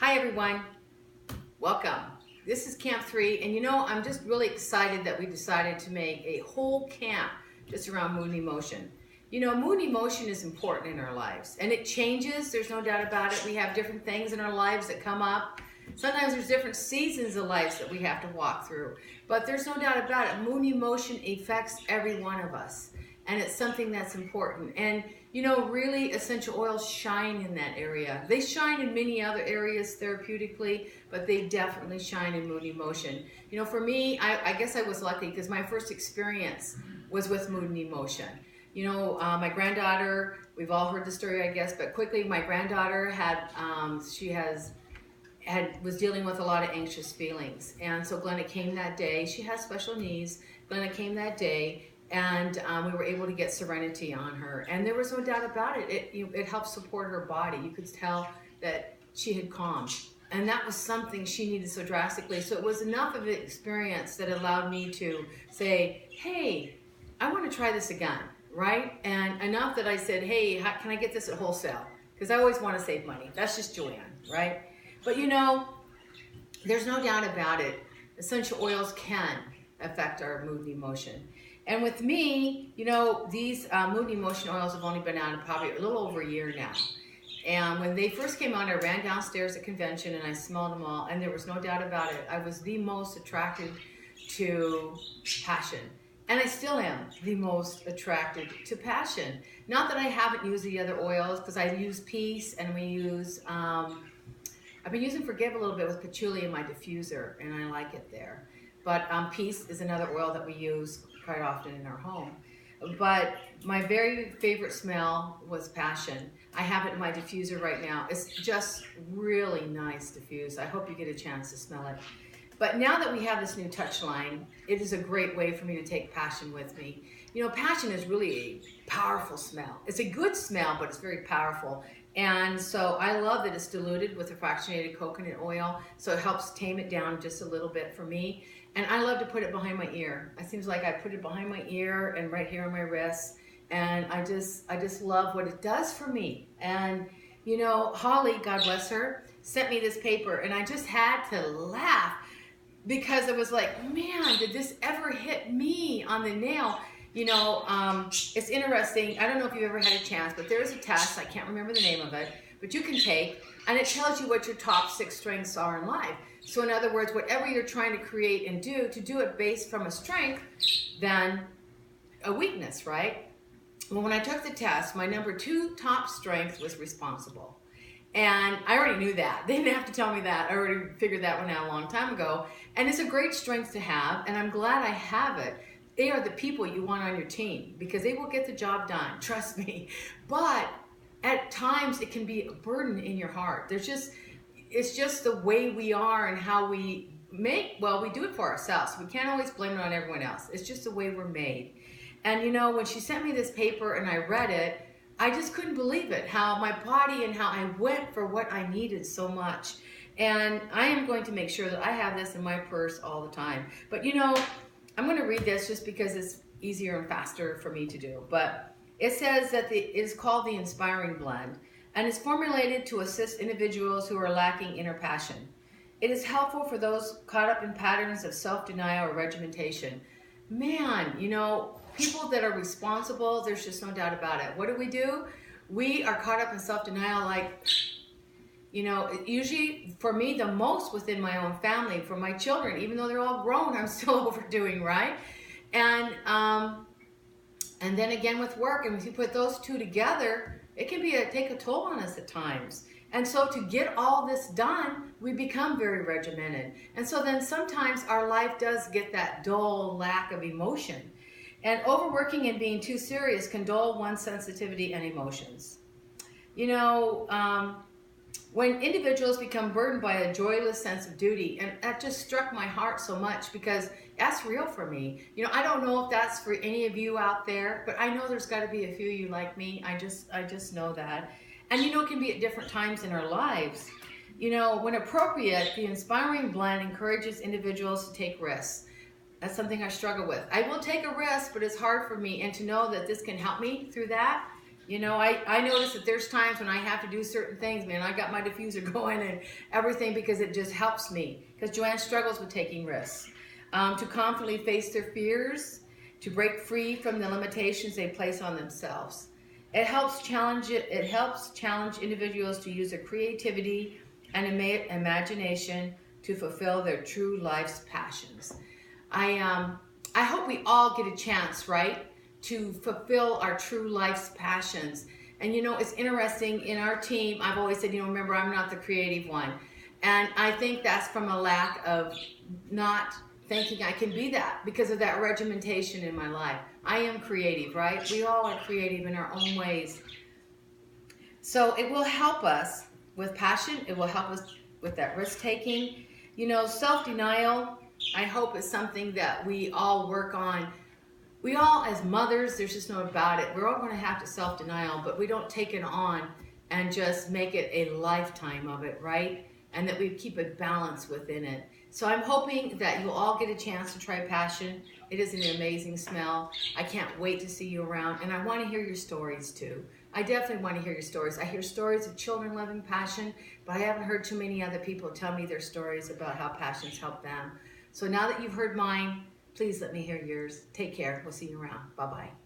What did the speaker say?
Hi everyone, welcome. This is Camp 3, and I'm just really excited that we decided to make a whole camp just around mood and emotion. Mood and emotion is important in our lives, and it changes, there's no doubt about it. We have different things in our lives that come up. Sometimes there's different seasons of life that we have to walk through, but there's no doubt about it. Mood and emotion affects every one of us, and it's something that's important. And really essential oils shine in that area. They shine in many other areas therapeutically, but they definitely shine in mood and emotion. For me, I guess I was lucky because my first experience was with mood and emotion. My granddaughter, we've all heard the story, I guess, but quickly, my granddaughter was dealing with a lot of anxious feelings. And so Glenna came that day. She has special needs. Glenna came that day, and we were able to get Serenity on her. And there was no doubt about it. It helped support her body. You could tell that she had calmed. And that was something she needed so drastically. So it was enough of an experience that allowed me to say, hey, I want to try this again, right? And enough that I said, hey, how can I get this at wholesale? Because I always want to save money. That's just Joanne, right? But there's no doubt about it. Essential oils can affect our mood and emotion. And with me, these mood and emotion oils have only been out probably a little over a year now. And when they first came out, I ran downstairs at convention and I smelled them all, and there was no doubt about it. I was the most attracted to passion. And I still am the most attracted to passion. Not that I haven't used the other oils, because I use Peace, and I've been using Forgive a little bit with patchouli in my diffuser, and I like it there. But Peace is another oil that we use quite often in our home. But my very favorite smell was Passion. I have it in my diffuser right now. It's just really nice diffuse. I hope you get a chance to smell it. But now that we have this new touch line, it is a great way for me to take Passion with me. Passion is really a powerful smell. It's a good smell, but it's very powerful. And so I love that it's diluted with a fractionated coconut oil, so it helps tame it down just a little bit for me. And I love to put it behind my ear. It seems like I put it behind my ear and right here on my wrist, and I just love what it does for me. And Holly, God bless her, sent me this paper, and I just had to laugh because it was like, man, did this ever hit me on the nail? It's interesting. I don't know if you've ever had a chance, but there's a test. I can't remember the name of it, but you can take, and it tells you what your top 6 strengths are in life. So in other words, whatever you're trying to create and do, to do it based from a strength than a weakness, right? Well, when I took the test, my number 2 top strength was responsible. And I already knew that. They didn't have to tell me that. I already figured that one out a long time ago. And it's a great strength to have, and I'm glad I have it. They are the people you want on your team because they will get the job done, trust me. But at times it can be a burden in your heart. It's just the way we are and how we we do it for ourselves. We can't always blame it on everyone else. It's just the way we're made. And when she sent me this paper and I read it, I just couldn't believe it, how my body and how I went for what I needed so much. And I am going to make sure that I have this in my purse all the time. But I'm going to read this just because it's easier and faster for me to do. But it says that it is called the Inspiring Blend, and it's formulated to assist individuals who are lacking inner passion. It is helpful for those caught up in patterns of self-denial or regimentation. Man, people that are responsible, there's just no doubt about it. What do? We are caught up in self-denial, usually for me, the most within my own family, for my children, even though they're all grown, I'm still overdoing, right? And then again with work, and if you put those two together, it can take a toll on us at times. And so to get all this done, we become very regimented. And so then sometimes our life does get that dull lack of emotion. And overworking and being too serious can dull one's sensitivity and emotions. When individuals become burdened by a joyless sense of duty, and that just struck my heart so much because that's real for me. I don't know if that's for any of you out there, but I know there's got to be a few of you like me. I just know that. And it can be at different times in our lives. When appropriate, the Inspiring Blend encourages individuals to take risks. That's something I struggle with. I will take a risk, but it's hard for me. And to know that this can help me through that You know, I notice that there's times when I have to do certain things, man. I got my diffuser going and everything because it just helps me. Because Joanne struggles with taking risks. To confidently face their fears, to break free from the limitations they place on themselves. It helps challenge individuals to use their creativity and imagination to fulfill their true life's passions. I hope we all get a chance, right, to fulfill our true life's passions. And you know, it's interesting in our team. I've always said, you know, remember, I'm not the creative one, and I think that's from a lack of not thinking I can be that because of that regimentation in my life. I am creative, right? We all are creative in our own ways. So it will help us with passion. It will help us with that risk taking. You know, self denial, I hope, is something that we all work on. We all, as mothers, there's just no about it. We're all going to have to self denial, but we don't take it on and just make it a lifetime of it, right? And that we keep a balance within it. So I'm hoping that you'll all get a chance to try passion. It is an amazing smell. I can't wait to see you around, and I want to hear your stories too. I definitely want to hear your stories. I hear stories of children loving passion, but I haven't heard too many other people tell me their stories about how passion's helped them. So now that you've heard mine, please let me hear yours. Take care. We'll see you around. Bye-bye.